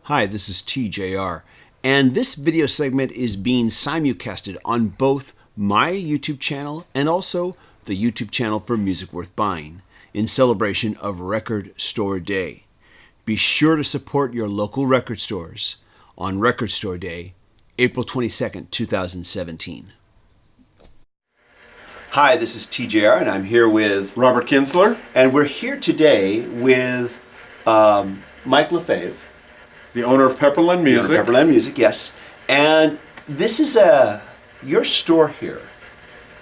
Hi, this is TJR, and this video segment is being simulcasted on both my YouTube channel and also the YouTube channel for Music Worth Buying in celebration of Record Store Day. Be sure to support your local record stores on Record Store Day, April 22nd, 2017. Hi, this is TJR, and I'm here with Robert Kinsler, and we're here today with Mike Lefebvre, the owner of Pepperland Music. Pepperland Music, yes. And this is your store here.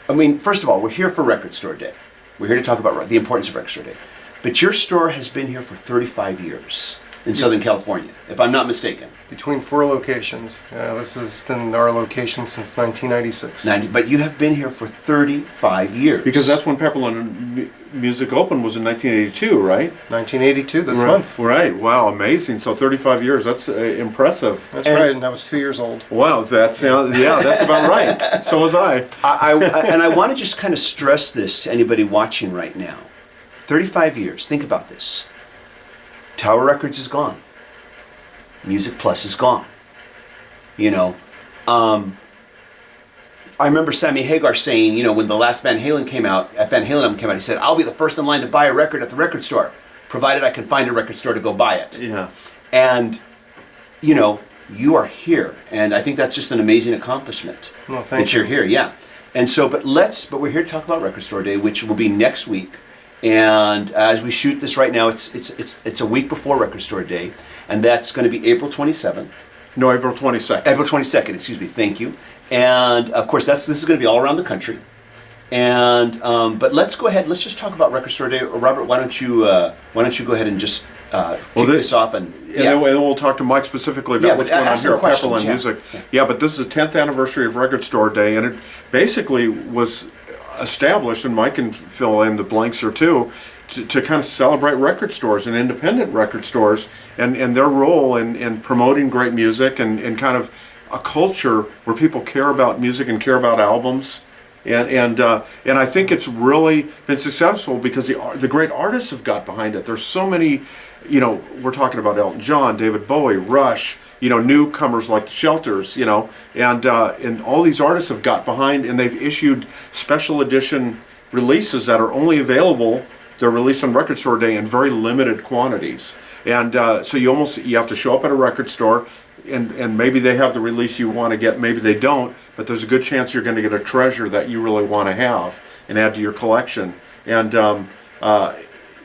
I mean, first of all, we're here for Record Store Day. We're here to talk about the importance of Record Store Day. But your store has been here for 35 years in Southern California, if I'm not mistaken. Between 4 locations. This has been our location since 1996. But you have been here for 35 years. Because that's when Pepperland Music opened, was in 1982, right? 1982, this month. Right, wow, amazing. So 35 years, that's impressive. That's right, and I was 2 years old. Wow, that's about right. So was I. And I want to just kind of stress this to anybody watching right now. 35 years, think about this. Tower Records is gone. Music Plus is gone. You know, I remember Sammy Hagar saying, you know, when the last Van Halen album came out, he said, "I'll be the first in line to buy a record at the record store, provided I can find a record store to go buy it." Yeah. And, you know, you are here, and I think that's just an amazing accomplishment. Well, thank you. You're here, yeah. And so, but we're here to talk about Record Store Day, which will be next week. And as we shoot this right now, it's a week before Record Store Day, and that's going to be April 27th. No, April 22nd. April 22nd, excuse me, thank you. And of course, this is going to be all around the country. And but let's go ahead. Let's just talk about Record Store Day. Robert, why don't you go ahead and just kick this off and then we'll talk to Mike specifically about what's going on here at Pepperland Music. Yeah, but this is the 10th anniversary of Record Store Day, and it basically was established, and Mike can fill in the blanks here too, to kind of celebrate record stores and independent record stores and their role in promoting great music and kind of a culture where people care about music and care about albums. And I think it's really been successful because the great artists have got behind it. There's so many, you know, we're talking about Elton John, David Bowie, Rush, you know, newcomers like the Shelters, you know, and all these artists have got behind, and they've issued special edition releases that are only available. They're released on Record Store Day in very limited quantities, and so you have to show up at a record store, and maybe they have the release you want to get, maybe they don't, but there's a good chance you're going to get a treasure that you really want to have and add to your collection. And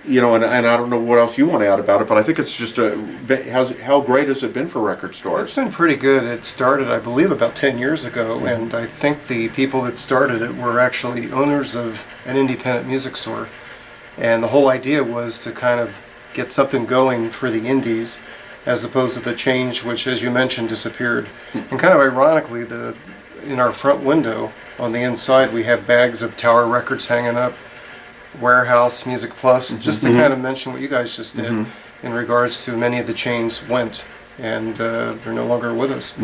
you know, and I don't know what else you want to add about it, but I think it's just how great has it been for record stores? It's been pretty good. It started, I believe, about 10 years ago, and I think the people that started it were actually owners of an independent music store. And the whole idea was to kind of get something going for the indies, as opposed to the change, which, as you mentioned, disappeared. And kind of ironically, in our front window on the inside, we have bags of Tower Records hanging up, Warehouse, Music Plus, just to kind of mention what you guys just did in regards to many of the chains went, and they're no longer with us.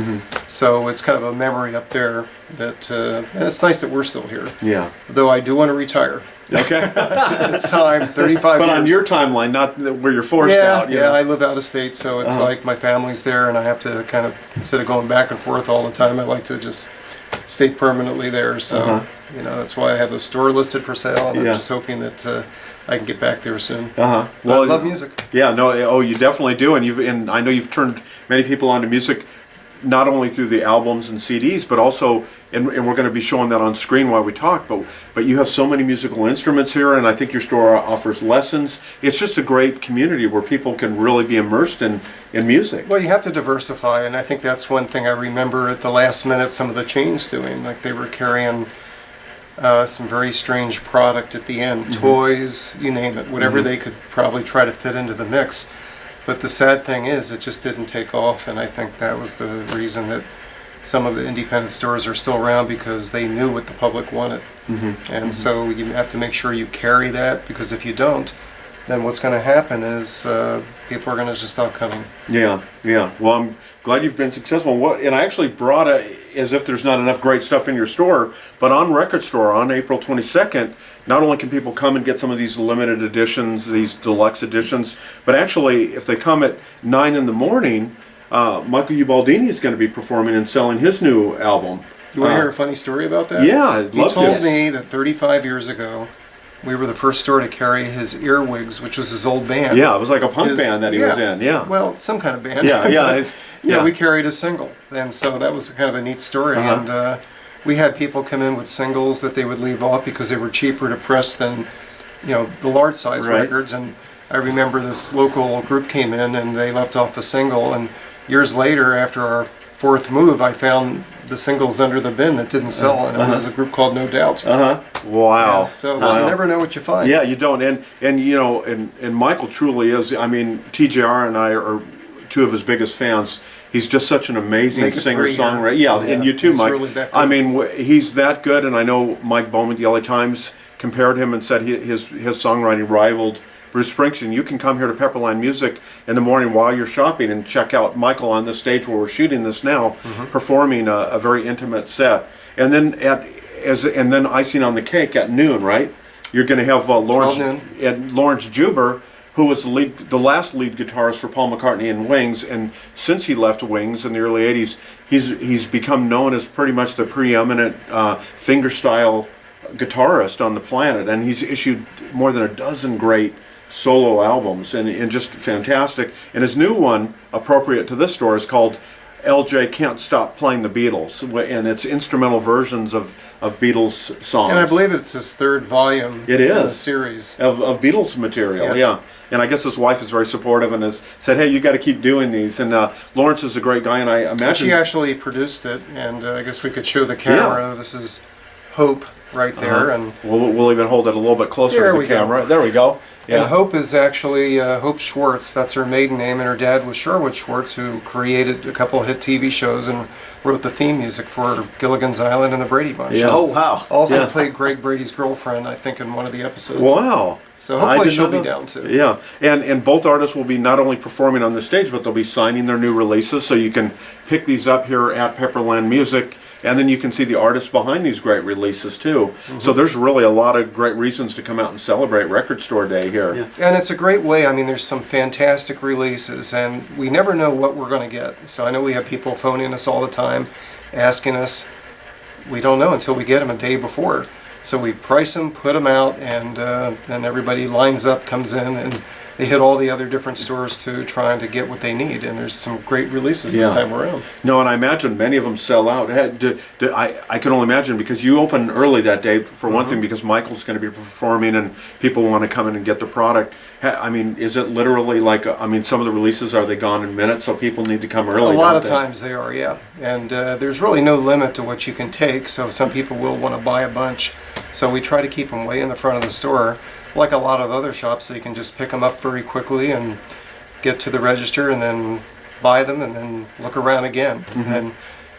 So it's kind of a memory up there that, and it's nice that we're still here. Yeah. Though I do want to retire. Okay. It's time, 35 years. But on your timeline, not where you're forced out. Yeah, I live out of state, so it's like my family's there, and I have to kind of, instead of going back and forth all the time, I like to just stay permanently there. So, you know, that's why I have the store listed for sale, and I'm just hoping that I can get back there soon. Well, I love music. Yeah, no, oh, you definitely do, and I know you've turned many people onto music, not only through the albums and CDs, but also, and we're going to be showing that on screen while we talk, but you have so many musical instruments here, and I think your store offers lessons. It's just a great community where people can really be immersed in music. Well, you have to diversify, and I think that's one thing I remember at the last minute some of the chains doing. Like they were carrying some very strange product at the end, toys, you name it, whatever they could probably try to fit into the mix. But the sad thing is, it just didn't take off, and I think that was the reason that some of the independent stores are still around, because they knew what the public wanted. And so you have to make sure you carry that, because if you don't, then what's going to happen is people are going to just stop coming. Yeah. Well, I'm glad you've been successful. And I actually brought as if there's not enough great stuff in your store, but on Record Store on April 22nd, not only can people come and get some of these limited editions, these deluxe editions, but actually if they come at 9 in the morning, Michael Ubaldini is going to be performing and selling his new album. You want to hear a funny story about that? Yeah, I'd love to. He told me that 35 years ago, we were the first store to carry his Earwigs, which was his old band. Yeah, it was like a punk band that he was in. Yeah. Well, some kind of band. Yeah. We carried a single, and so that was kind of a neat story. And we had people come in with singles that they would leave off because they were cheaper to press than, the large size records. And I remember this local group came in and they left off a single. And years later, after our fourth move, I found the singles under the bin that didn't sell, and it was a group called No Doubts. Wow. Yeah, so you never know what you find. Yeah, you don't. And Michael truly is. I mean, TJR and I are two of his biggest fans. He's just such an amazing singer-songwriter. Yeah, and you too, Mike. Really I mean, he's that good, and I know Mike Bowman at the LA Times compared him and said his songwriting rivaled Bruce Springsteen. You can come here to Pepperland Music in the morning while you're shopping and check out Michael on the stage where we're shooting this now, performing a very intimate set. And then and then icing on the cake at noon, right? You're going to have Lawrence Juber, who was the last lead guitarist for Paul McCartney in Wings, and since he left Wings in the early '80s, he's become known as pretty much the preeminent fingerstyle guitarist on the planet, and he's issued more than a dozen great solo albums, and just fantastic. And his new one, appropriate to this store, is called LJ Can't Stop Playing the Beatles, and it's instrumental versions of Beatles songs. And I believe it's his third volume in the series. Of Beatles material, yes. And I guess his wife is very supportive and has said, hey, you got to keep doing these. And Lawrence is a great guy, and I imagine... She actually produced it, and I guess we could show the camera. Yeah. This is Hope right there. And we'll even hold it a little bit closer to the camera. There we go. Yeah. And Hope is actually Hope Schwartz. That's her maiden name, and her dad was Sherwood Schwartz, who created a couple of hit TV shows and wrote the theme music for Gilligan's Island and the Brady Bunch. Yeah. Oh, wow. Also played Greg Brady's girlfriend, I think, in one of the episodes. Wow. So hopefully she'll be down too. Yeah, and both artists will be not only performing on the stage, but they'll be signing their new releases, so you can pick these up here at Pepperland Music. And then you can see the artists behind these great releases too. So there's really a lot of great reasons to come out and celebrate Record Store Day here. Yeah. And it's a great way. I mean, there's some fantastic releases, and we never know what we're going to get. So I know we have people phoning us all the time, asking us. We don't know until we get them a day before. So we price them, put them out, and then everybody lines up, comes in, and they hit all the other different stores too, trying to get what they need. And there's some great releases this time around. No, and I imagine many of them sell out. I can only imagine, because you open early that day, for one thing, because Michael's going to be performing and people want to come in and get the product. I mean, is it literally like, some of the releases, are they gone in minutes, so people need to come early? A lot of times they are, yeah. And there's really no limit to what you can take, so some people will want to buy a bunch. So we try to keep them way in the front of the store, like a lot of other shops, so you can just pick them up very quickly and get to the register and then buy them and then look around again and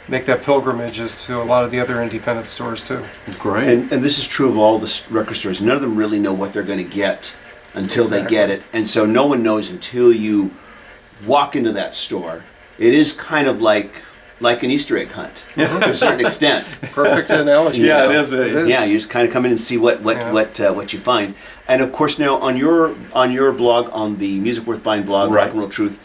make that pilgrimage as to a lot of the other independent stores too. Great. And this is true of all the record stores. None of them really know what they're going to get until they get it. And so no one knows until you walk into that store. It is kind of like an Easter egg hunt to a certain extent. Perfect analogy. Yeah, it is. Yeah, you just kind of come in and see what you find. And of course, now on your blog, on the Music Worth Buying blog, Rock and Roll Truth,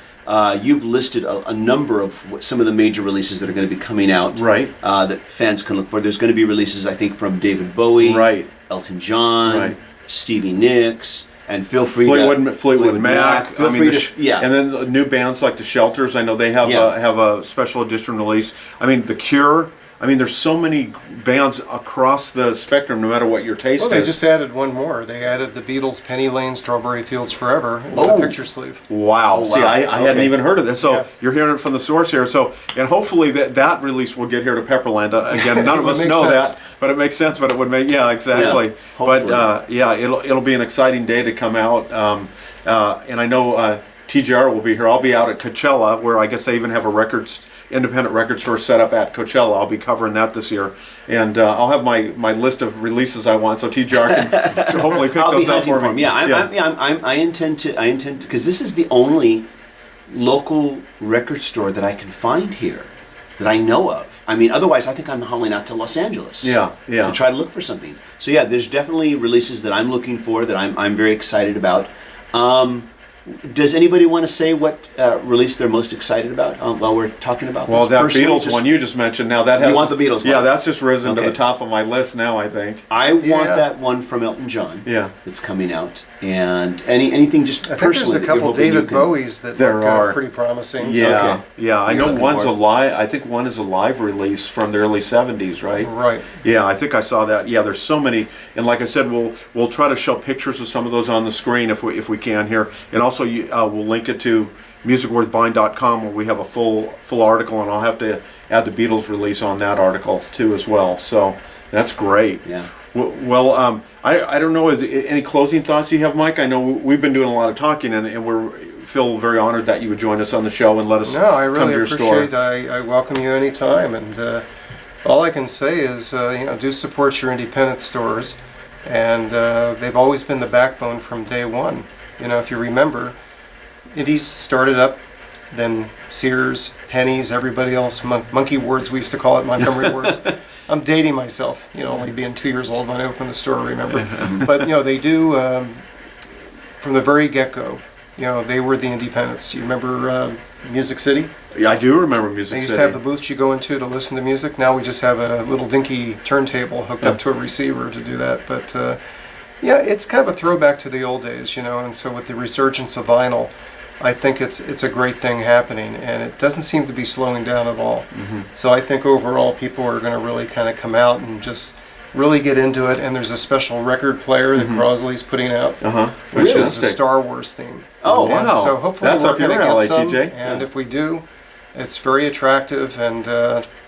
you've listed a number of some of the major releases that are going to be coming out. Right. That fans can look for. There's going to be releases, I think, from David Bowie, right, Elton John, Stevie Nicks. And feel free Fleetwood Mac. Feel free to. And then the new bands like the Shelters. I know they have a special edition release. I mean, The Cure. I mean, there's so many bands across the spectrum, no matter what your taste is. Well, they just added one more. They added the Beatles' Penny Lane, Strawberry Fields Forever with a picture sleeve. Wow. See, I hadn't even heard of this. So you're hearing it from the source here. So, and hopefully that release will get here to Pepperland. Again, none of us know that, but it makes sense. But it would make, exactly. Yeah, but it'll be an exciting day to come out. And I know TJR will be here. I'll be out at Coachella, where I guess they even have a independent record store set up at Coachella. I'll be covering that this year, and I'll have my list of releases I want, so TJR can hopefully pick those up for me. I intend to because this is the only local record store that I can find here that I know of. I mean, otherwise I think I'm hauling out to Los Angeles. To try to look for something. So there's definitely releases that I'm looking for that I'm very excited about. Does anybody want to say what release they're most excited about while we're talking about Well, this? that Personally, Beatles one you just mentioned, now that has... You want the Beatles Yeah, one? that's just risen to Okay. the top of my list now, I think. I want Yeah. that one from Elton John. Yeah. That's coming out. And anything just I think personally there's a that you're couple hoping you David can- Bowies that There look are. pretty promising. Yeah, Okay. yeah. I You're know looking one's for a it. live. I think one is a live release from the early '70s, right? Right. Yeah, I think I saw that. Yeah, there's so many, and like I said, we'll try to show pictures of some of those on the screen if we can here, and also we'll link it to musicworthbuying.com where we have a full article, and I'll have to add the Beatles release on that article too as well. So that's great. Yeah. Well, I don't know. Any closing thoughts you have, Mike? I know we've been doing a lot of talking, and we feel very honored that you would join us on the show and let us No, I come really to your appreciate. store. I welcome you anytime, and all I can say is, do support your independent stores, and they've always been the backbone from day one. If you remember, indies started up, then Sears, Penny's, everybody else, Monkey Wards we used to call it, Montgomery Wards. I'm dating myself, only being 2 years old when I opened the store, remember? But, they do, from the very get-go, they were the independents. You remember Music City? Yeah, I do remember Music They used City. to have the booths you go into to listen to music. Now we just have a little dinky turntable hooked up to a receiver to do that. But yeah, it's kind of a throwback to the old days, and so with the resurgence of vinyl, I think it's a great thing happening, and it doesn't seem to be slowing down at all. So I think overall people are going to really kind of come out and just really get into it. And there's a special record player that Crosley's putting out, which is a Fantastic. Star Wars theme. Oh, And wow. so hopefully That's we're up your going to alley, get some, TJ. and if we do, it's very attractive. And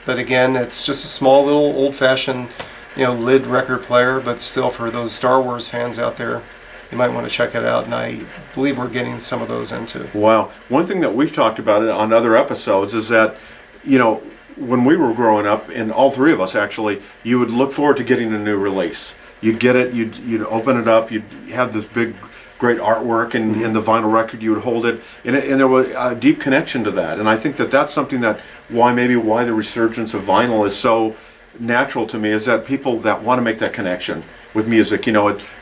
but again, it's just a small little old-fashioned, lid record player. But still, for those Star Wars fans out there, you might want to check it out. And I believe we're getting some of those into. Wow. One thing that we've talked about on other episodes is that, when we were growing up, and all three of us actually, you would look forward to getting a new release. You'd get it, you'd open it up, you'd have this big, great artwork, and in the vinyl record you would hold it, and there was a deep connection to that. And I think that that's something that why the resurgence of vinyl is so natural to me, is that people that want to make that connection with music,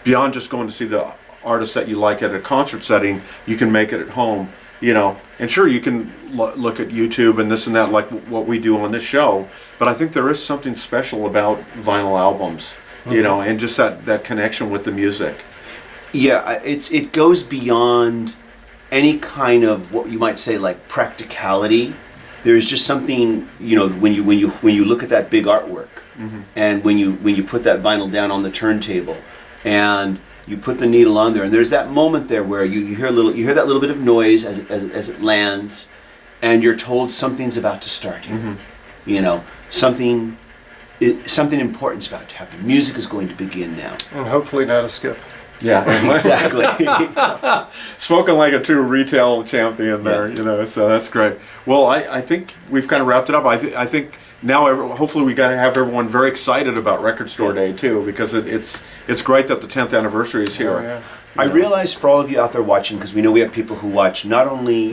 beyond just going to see the artist that you like at a concert setting, you can make it at home. And sure, you can look at YouTube and this and that, like what we do on this show, but I think there is something special about vinyl albums, and just that connection with the music. Yeah, it goes beyond any kind of what you might say like practicality. There's just something, when you look at that big artwork, and when you put that vinyl down on the turntable, and you put the needle on there, and there's that moment there where you hear that little bit of noise as it lands, and you're told something's about to start here. Something important's about to happen. Music is going to begin now. And hopefully not a skip. Yeah, Exactly. spoken like a true retail champion there, so that's great. Well, I think we've kind of wrapped it up. I think now hopefully we got to have everyone very excited about Record Store Day too, because it's great that the 10th anniversary is here. Oh, yeah. I realize for all of you out there watching, because we know we have people who watch not only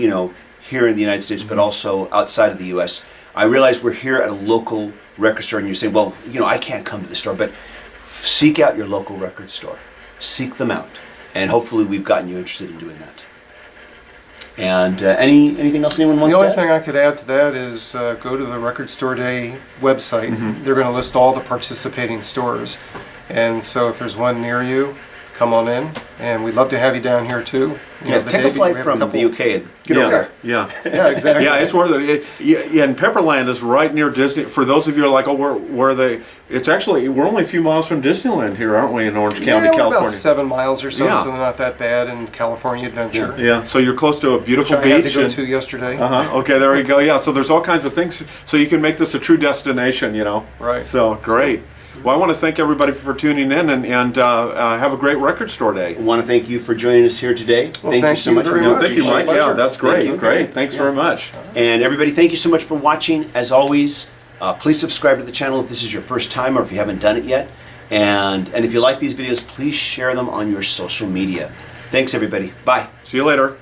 here in the United States but also outside of the U.S. I realize we're here at a local record store, and you're saying, well, I can't come to the store, but seek out your local record store. Seek them out, and hopefully we've gotten you interested in doing that. And anything else anyone wants The to only add? thing I could add to that is go to the Record Store Day website. They're going to list all the participating stores. And so if there's one near you, come on in. And we'd love to have you down here too. Yeah, take a flight from the UK and get over there. Yeah. Yeah, exactly. Yeah, it's worth it. And Pepperland is right near Disney. For those of you who are like, where are they? It's actually, we're only a few miles from Disneyland here, aren't we, in Orange County, Yeah, we're California? about 7 miles or so, Yeah. so they're not that bad in California Adventure. Yeah, so you're close to a beautiful Which I had beach. to go to yesterday. Okay, there you go. Yeah, so there's all kinds of things. So you can make this a true destination, Right. So, great. Well, I want to thank everybody for tuning in, and have a great Record Store Day. I want to thank you for joining us here today. Well, thank you thank so you much for very doing much. it. Thank you, Mike. Pleasure. Yeah, that's Thank great. you. Great. Thanks very much. And everybody, thank you so much for watching. As always, please subscribe to the channel if this is your first time or if you haven't done it yet. And if you like these videos, please share them on your social media. Thanks, everybody. Bye. See you later.